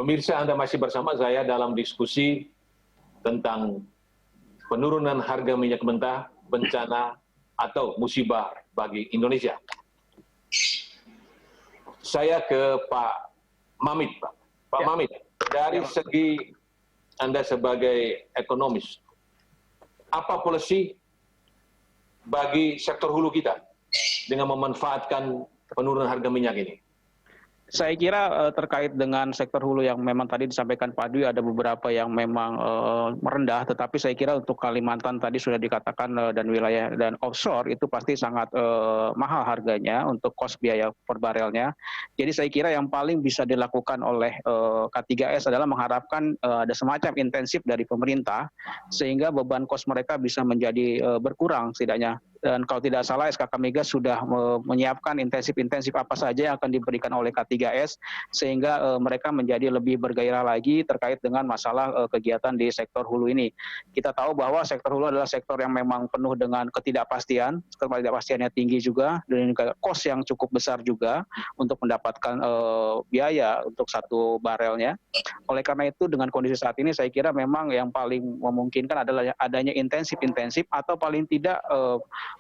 Pemirsa, Anda masih bersama saya dalam diskusi tentang penurunan harga minyak mentah, bencana atau musibah bagi Indonesia. Saya ke Pak Mamit, Pak. Pak Mamit, dari segi Anda sebagai ekonomis, apa polisi bagi sektor hulu kita dengan memanfaatkan penurunan harga minyak ini? Saya kira terkait dengan sektor hulu yang memang tadi disampaikan Pak Dwi, ada beberapa yang memang merendah, tetapi saya kira untuk Kalimantan tadi sudah dikatakan dan wilayah dan offshore itu pasti sangat mahal harganya untuk kos biaya per barelnya. Jadi saya kira yang paling bisa dilakukan oleh K3S adalah mengharapkan ada semacam intensif dari pemerintah sehingga beban kos mereka bisa menjadi berkurang setidaknya. Dan kalau tidak salah SKK Migas sudah menyiapkan intensif-intensif apa saja yang akan diberikan oleh K3S sehingga mereka menjadi lebih bergairah lagi terkait dengan masalah kegiatan di sektor hulu ini. Kita tahu bahwa sektor hulu adalah sektor yang memang penuh dengan ketidakpastian tinggi juga, dan juga kos yang cukup besar juga untuk mendapatkan biaya untuk satu barelnya. Oleh karena itu dengan kondisi saat ini saya kira memang yang paling memungkinkan adalah adanya intensif-intensif atau paling tidak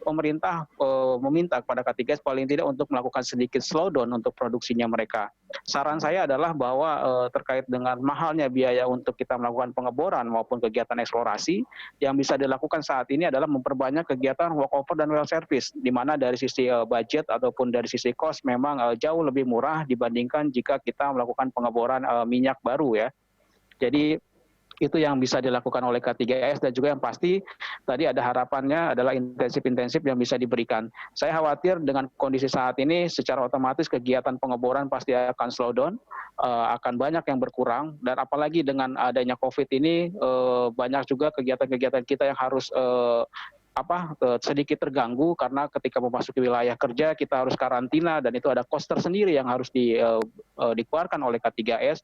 pemerintah meminta kepada K3S paling tidak untuk melakukan sedikit slowdown untuk produksinya mereka. Saran saya adalah bahwa terkait dengan mahalnya biaya untuk kita melakukan pengeboran maupun kegiatan eksplorasi, yang bisa dilakukan saat ini adalah memperbanyak kegiatan workover dan well service, di mana dari sisi budget ataupun dari sisi cost memang jauh lebih murah dibandingkan jika kita melakukan pengeboran minyak baru ya. Jadi itu yang bisa dilakukan oleh K3S, dan juga yang pasti tadi ada harapannya adalah intensif-intensif yang bisa diberikan. Saya khawatir dengan kondisi saat ini secara otomatis kegiatan pengeboran pasti akan slow down, akan banyak yang berkurang, dan apalagi dengan adanya COVID ini banyak juga kegiatan-kegiatan kita yang harus sedikit terganggu karena ketika memasuki wilayah kerja kita harus karantina dan itu ada cost tersendiri yang harus dikeluarkan oleh K3S.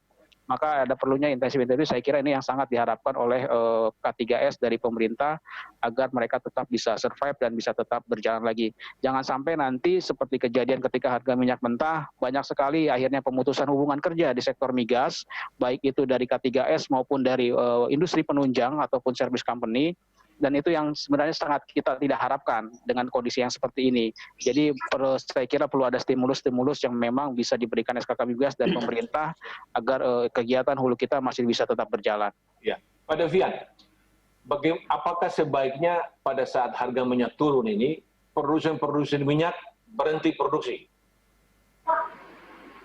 Maka ada perlunya intensif-intensif, saya kira ini yang sangat diharapkan oleh K3S dari pemerintah agar mereka tetap bisa survive dan bisa tetap berjalan lagi. Jangan sampai nanti seperti kejadian ketika harga minyak mentah, banyak sekali akhirnya pemutusan hubungan kerja di sektor migas, baik itu dari K3S maupun dari industri penunjang ataupun service company. Dan itu yang sebenarnya sangat kita tidak harapkan dengan kondisi yang seperti ini. Jadi saya kira perlu ada stimulus-stimulus yang memang bisa diberikan SKK Migas dan pemerintah agar kegiatan hulu kita masih bisa tetap berjalan. Ya, Pak Devian, apakah sebaiknya pada saat harga minyak turun ini, produsen minyak berhenti produksi?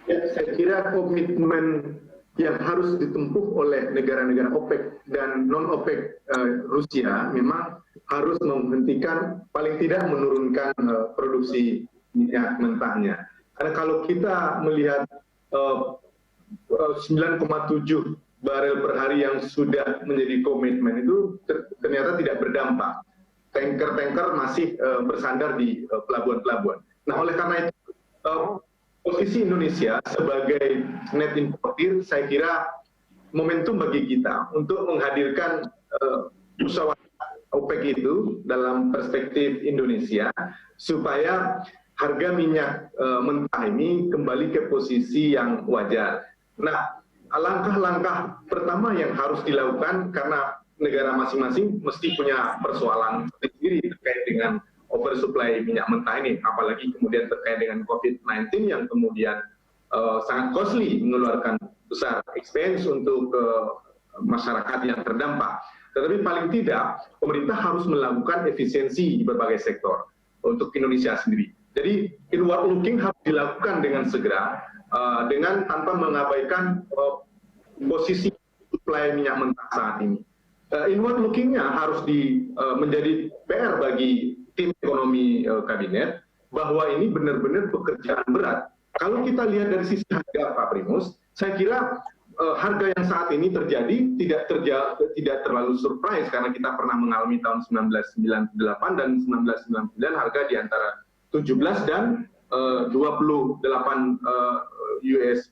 Ya, saya kira komitmen yang harus ditempuh oleh negara-negara OPEC dan non-OPEC Rusia memang harus menghentikan, paling tidak menurunkan produksi minyak mentahnya. Karena kalau kita melihat 9,7 barel per hari yang sudah menjadi komitmen itu ternyata tidak berdampak. Tanker-tanker masih bersandar di pelabuhan-pelabuhan. Nah, oleh karena itu posisi Indonesia sebagai net importer, saya kira momentum bagi kita untuk menghadirkan musyawarah OPEC itu dalam perspektif Indonesia supaya harga minyak mentah ini kembali ke posisi yang wajar. Nah, langkah-langkah pertama yang harus dilakukan karena negara masing-masing mesti punya persoalan sendiri terkait dengan oversupply minyak mentah ini, apalagi kemudian terkait dengan COVID-19 yang kemudian sangat costly, mengeluarkan besar expense untuk masyarakat yang terdampak. Tetapi paling tidak, pemerintah harus melakukan efisiensi di berbagai sektor untuk Indonesia sendiri. Jadi inward looking harus dilakukan dengan segera, dengan tanpa mengabaikan posisi supply minyak mentah saat ini. Inward lookingnya harus menjadi PR bagi tim ekonomi kabinet, bahwa ini benar-benar pekerjaan berat. Kalau kita lihat dari sisi harga, Pak Primus, saya kira harga yang saat ini terjadi tidak terlalu surprise karena kita pernah mengalami tahun 1998 dan 1999 harga di antara 17 dan 28 US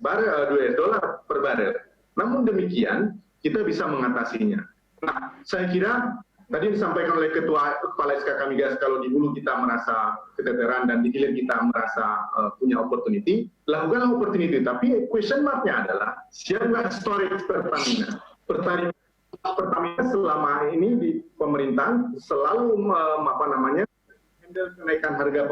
dollar per barel. Namun demikian kita bisa mengatasinya. Nah, saya kira tadi disampaikan oleh Kepala SKK Migas, kalau di hulu kita merasa keteteran dan di hilir kita merasa punya opportunity, lakukanlah opportunity. Tapi question mark-nya adalah siap nggak storage Pertamina? Pertamina selama ini di pemerintahan selalu kenaikan harga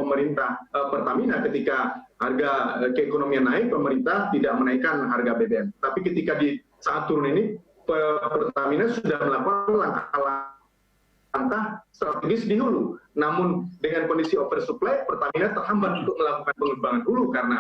Pertamina ketika harga keekonomian naik, pemerintah tidak menaikkan harga BBM. Tapi ketika di saat turun ini, Pertamina sudah melakukan langkah strategis di hulu. Namun dengan kondisi oversupply, Pertamina terhambat untuk melakukan pengembangan hulu karena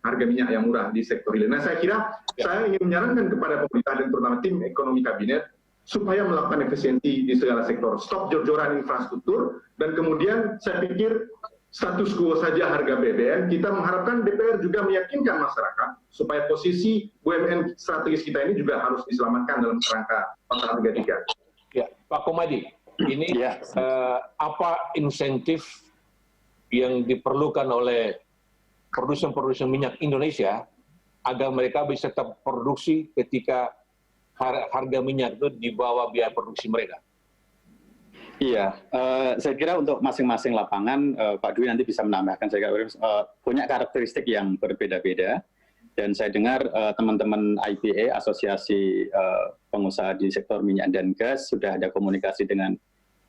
harga minyak yang murah di sektor hilir. Nah, saya kira saya ingin menyarankan kepada pemerintah dan terutama tim ekonomi kabinet supaya melakukan efisiensi di segala sektor, stop jor-joran infrastruktur, dan kemudian saya pikir status quo saja harga BBM. Kita mengharapkan DPR juga meyakinkan masyarakat supaya posisi BUMN strategis kita ini juga harus diselamatkan dalam kerangka pasal 33. Ya, Pak Komadi, ini apa insentif yang diperlukan oleh produsen-produsen minyak Indonesia agar mereka bisa tetap produksi ketika harga minyak itu di bawah biaya produksi mereka? Iya, saya kira untuk masing-masing lapangan, Pak Dwi nanti bisa menambahkan, saya kira punya karakteristik yang berbeda-beda. Dan saya dengar teman-teman IPA, Asosiasi Pengusaha di Sektor Minyak dan Gas, sudah ada komunikasi dengan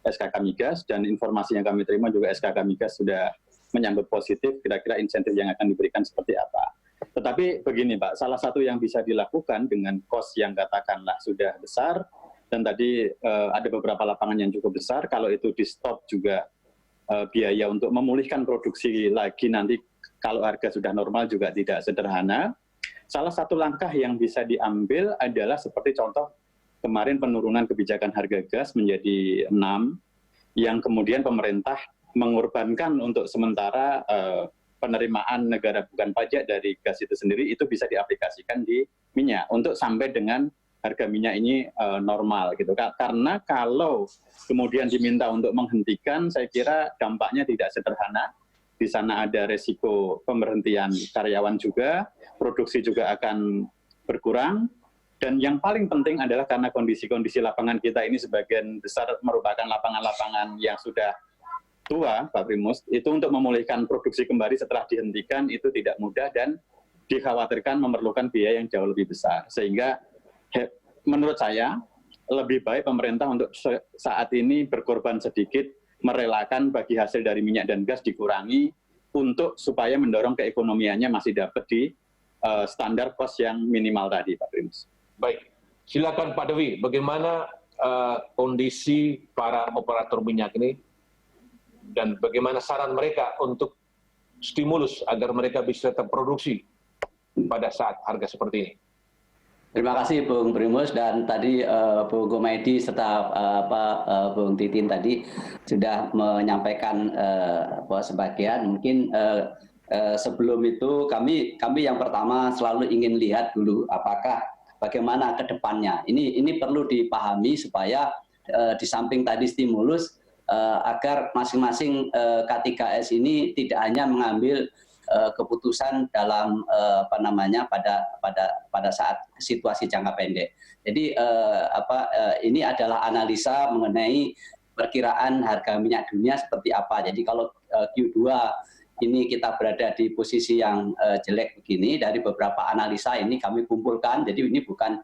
SKK Migas, dan informasi yang kami terima juga SKK Migas sudah menyambut positif kira-kira insentif yang akan diberikan seperti apa. Tetapi begini Pak, salah satu yang bisa dilakukan dengan cost yang katakanlah sudah besar, dan tadi ada beberapa lapangan yang cukup besar, kalau itu di stop juga biaya untuk memulihkan produksi lagi nanti kalau harga sudah normal juga tidak sederhana. Salah satu langkah yang bisa diambil adalah seperti contoh kemarin penurunan kebijakan harga gas menjadi 6, yang kemudian pemerintah mengorbankan untuk sementara penerimaan negara bukan pajak dari gas itu sendiri, itu bisa diaplikasikan di minyak untuk sampai dengan harga minyak ini normal gitu. Karena kalau kemudian diminta untuk menghentikan, saya kira dampaknya tidak sederhana. Di sana ada resiko pemberhentian karyawan juga, produksi juga akan berkurang, dan yang paling penting adalah karena kondisi-kondisi lapangan kita ini sebagian besar merupakan lapangan-lapangan yang sudah tua, Pak Primus, itu untuk memulihkan produksi kembali setelah dihentikan itu tidak mudah dan dikhawatirkan memerlukan biaya yang jauh lebih besar. Sehingga menurut saya lebih baik pemerintah untuk saat ini berkorban sedikit, merelakan bagi hasil dari minyak dan gas dikurangi untuk supaya mendorong keekonomiannya masih dapat di standar cost yang minimal tadi, Pak Primus. Baik, silakan Pak Dewi, bagaimana kondisi para operator minyak ini dan bagaimana saran mereka untuk stimulus agar mereka bisa tetap produksi pada saat harga seperti ini? Terima kasih Bung Primus, dan tadi Bung Gomaidi serta Bung Titin tadi sudah menyampaikan sebagian. Mungkin sebelum itu kami yang pertama selalu ingin lihat dulu apakah bagaimana ke depannya. Ini perlu dipahami supaya di samping tadi stimulus agar masing-masing K3S ini tidak hanya mengambil keputusan dalam pada saat situasi jangka pendek. Jadi ini adalah analisa mengenai perkiraan harga minyak dunia seperti apa. Jadi kalau Q2 ini kita berada di posisi yang jelek begini, dari beberapa analisa ini kami kumpulkan. Jadi ini bukan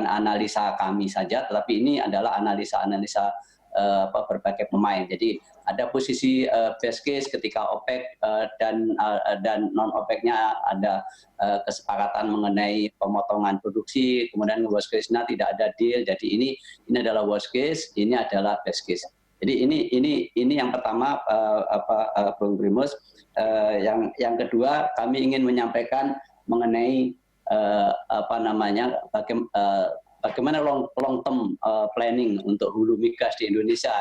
analisa kami saja, tetapi ini adalah analisa berbagai pemain. Jadi ada posisi best case ketika OPEC dan non OPEC-nya ada kesepakatan mengenai pemotongan produksi, kemudian worst case-nya tidak ada deal. Jadi ini adalah worst case, ini adalah best case. Jadi ini yang pertama, Bung Primus. Yang kedua, kami ingin menyampaikan mengenai bagaimana long term planning untuk hulu migas di Indonesia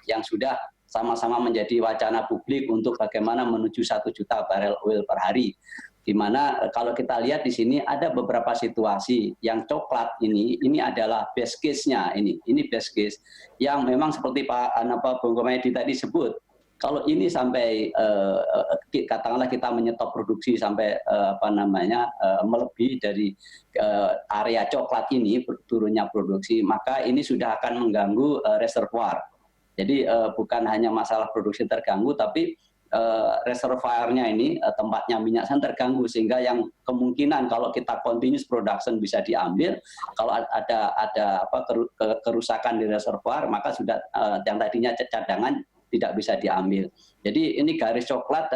yang sudah sama-sama menjadi wacana publik untuk bagaimana menuju 1 juta barel oil per hari. Di mana kalau kita lihat di sini ada beberapa situasi yang coklat ini adalah best case-nya ini best case yang memang seperti Bung Komaydi tadi sebut. Kalau ini sampai katakanlah kita menyetop produksi sampai melebihi dari area coklat ini turunnya produksi, maka ini sudah akan mengganggu reservoir. Jadi bukan hanya masalah produksi terganggu, tapi reservoirnya ini tempatnya minyak terganggu, sehingga yang kemungkinan kalau kita continuous production bisa diambil, kalau ada kerusakan di reservoir, maka sudah yang tadinya cadangan tidak bisa diambil. Jadi ini garis coklat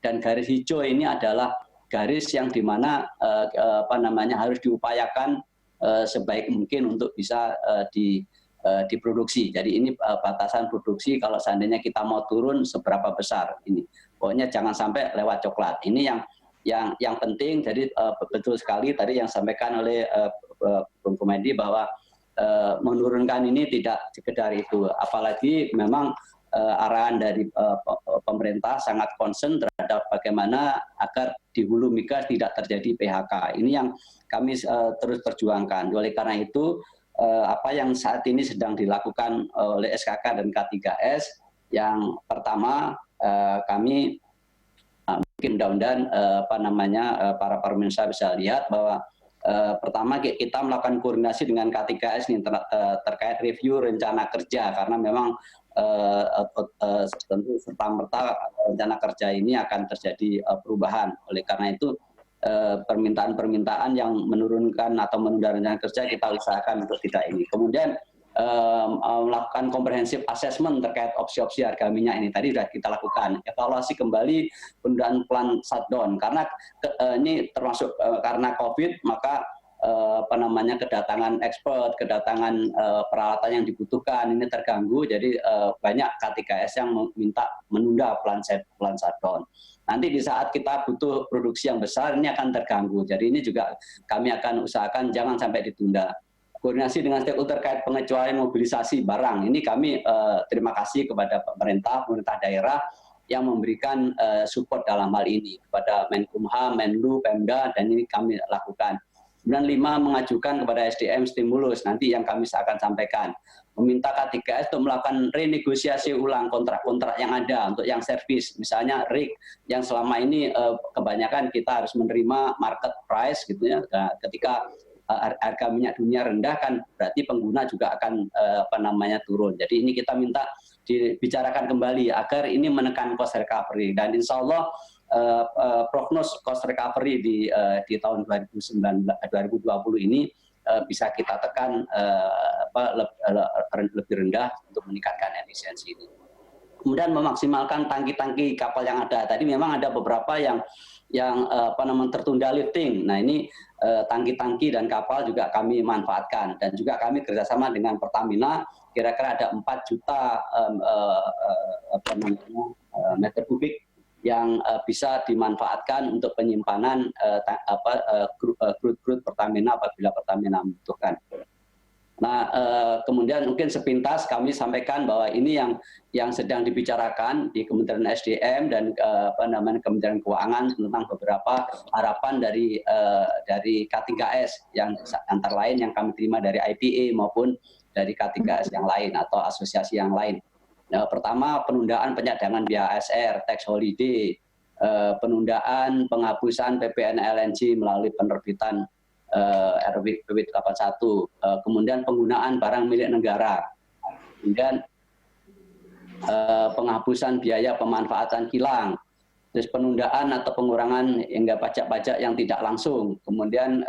dan garis hijau ini adalah garis yang dimana harus diupayakan sebaik mungkin untuk bisa diproduksi. Jadi ini batasan produksi kalau seandainya kita mau turun seberapa besar ini. Pokoknya jangan sampai lewat coklat. Ini yang penting. Jadi betul sekali tadi yang disampaikan oleh Bung Komedi bahwa menurunkan ini tidak sekedar itu. Apalagi memang arahan dari pemerintah sangat concern terhadap bagaimana agar di hulu migas tidak terjadi PHK. Ini yang kami terus perjuangkan. Oleh karena itu, apa yang saat ini sedang dilakukan oleh SKK dan K3S, yang pertama kami mungkin mudah-mudahan para pemirsa bisa lihat bahwa pertama kita melakukan koordinasi dengan K3S ini terkait review rencana kerja, karena memang tentu serta-merta rencana kerja ini akan terjadi perubahan. Oleh karena itu permintaan-permintaan yang menurunkan atau menunda rencana kerja kita usahakan untuk tidak ini. Kemudian melakukan comprehensive assessment terkait opsi-opsi harga minyak ini tadi sudah kita lakukan. Evaluasi kembali penundaan plan shutdown, karena ini termasuk karena COVID, maka kedatangan expert, kedatangan peralatan yang dibutuhkan ini terganggu, jadi banyak K3S yang meminta menunda plan shutdown. Nanti di saat kita butuh produksi yang besar ini akan terganggu, jadi ini juga kami akan usahakan jangan sampai ditunda. Koordinasi dengan stakeholder terkait pengecualian mobilisasi barang, ini kami terima kasih kepada pemerintah daerah yang memberikan support dalam hal ini kepada Menkumham, Menlu, Pemda, dan ini kami lakukan. Kemudian 5, mengajukan kepada SDM stimulus, nanti yang kami akan sampaikan. Meminta K3S untuk melakukan renegosiasi ulang kontrak-kontrak yang ada untuk yang servis, misalnya rig yang selama ini kebanyakan kita harus menerima market price gitu ya. Ketika harga minyak dunia rendah kan berarti pengguna juga akan turun. Jadi ini kita minta dibicarakan kembali agar ini menekan cost recovery, dan insya Allah prognos cost recovery di tahun 2020 ini bisa kita tekan lebih rendah untuk meningkatkan efisiensi ini. Kemudian memaksimalkan tangki-tangki kapal yang ada. Tadi memang ada beberapa yang tertunda lifting. Nah ini tangki-tangki dan kapal juga kami manfaatkan, dan juga kami kerjasama dengan Pertamina. Kira-kira ada 4 juta meter kubik yang bisa dimanfaatkan untuk penyimpanan crude Pertamina apabila Pertamina membutuhkan. Nah, kemudian mungkin sepintas kami sampaikan bahwa ini yang sedang dibicarakan di Kementerian SDM dan Kementerian Keuangan tentang beberapa harapan dari K3S yang antara lain yang kami terima dari IPA maupun dari K3S yang lain atau asosiasi yang lain. Pertama, penundaan pencadangan biaya ASR, tax holiday, penundaan penghapusan PPN LNG melalui penerbitan RPW 81, kemudian penggunaan barang milik negara, kemudian penghapusan biaya pemanfaatan kilang, terus penundaan atau pengurangan hingga pajak-pajak yang tidak langsung, kemudian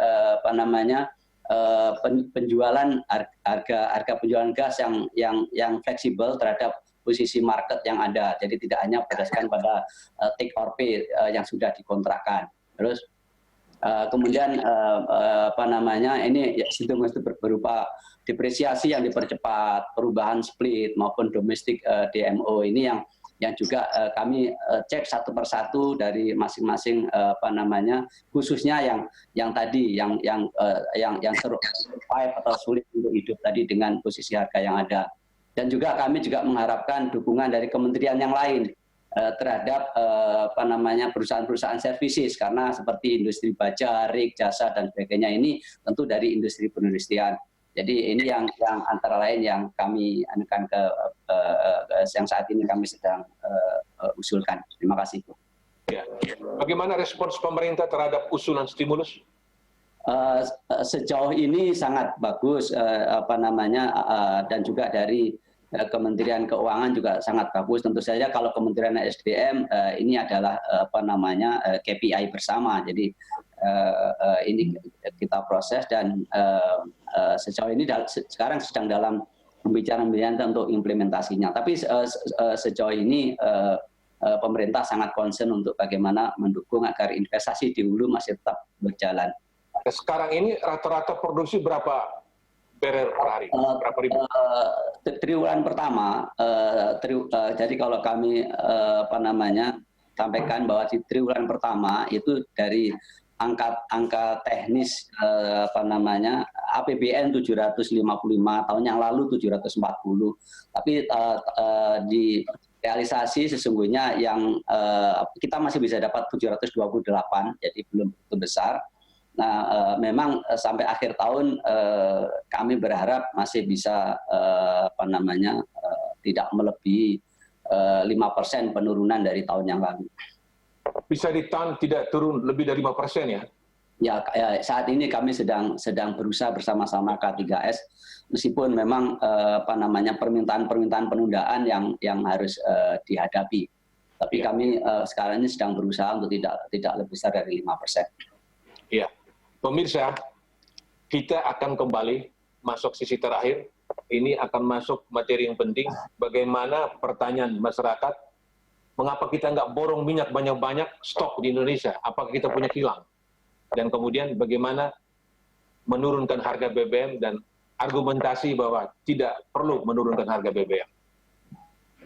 penjualan harga penjualan gas yang fleksibel terhadap posisi market yang ada, jadi tidak hanya berdasarkan pada take or pay yang sudah dikontrakkan. Terus kemudian ini situng berupa depresiasi yang dipercepat, perubahan split maupun domestik DMO ini yang juga kami cek satu persatu dari masing-masing khususnya yang tadi yang survive atau sulit untuk hidup tadi dengan posisi harga yang ada. Dan juga kami juga mengharapkan dukungan dari kementerian yang lain terhadap perusahaan-perusahaan services, karena seperti industri baja, rig, jasa dan sebagainya ini tentu dari industri perindustrian. Jadi ini yang antara lain yang kami anukan yang saat ini kami sedang usulkan. Terima kasih. Ya. Bagaimana respons pemerintah terhadap usulan stimulus? Sejauh ini sangat bagus, dan juga dari Kementerian Keuangan juga sangat bagus. Tentu saja kalau Kementerian SDM ini adalah KPI bersama. Jadi ini kita proses dan sejauh ini sekarang sedang dalam pembicaraan untuk implementasinya. Tapi sejauh ini pemerintah sangat concern untuk bagaimana mendukung agar investasi di hulu masih tetap berjalan. Sekarang ini rata-rata produksi berapa barrel per hari? Berapa ribu? Triwulan pertama, jadi kalau kami sampaikan bahwa di triwulan pertama itu dari angka teknis APBN 755 tahun yang lalu 740, tapi di realisasi sesungguhnya yang kita masih bisa dapat 728, jadi belum begitu besar. Nah, memang sampai akhir tahun kami berharap masih bisa tidak melebihi 5% penurunan dari tahun yang lalu. Bisa ditahan tidak turun lebih dari 5% ya? Ya, saat ini kami sedang berusaha bersama-sama K3S, meskipun memang permintaan penundaan yang harus dihadapi. Tapi kami sekarang ini sedang berusaha untuk tidak lebih besar dari 5%. Iya. Pemirsa, kita akan kembali masuk sisi terakhir. Ini akan masuk materi yang penting, bagaimana pertanyaan masyarakat, mengapa kita nggak borong minyak banyak-banyak stok di Indonesia, apakah kita punya kilang? Dan kemudian bagaimana menurunkan harga BBM dan argumentasi bahwa tidak perlu menurunkan harga BBM.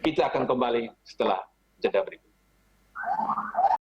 Kita akan kembali setelah jeda berikut.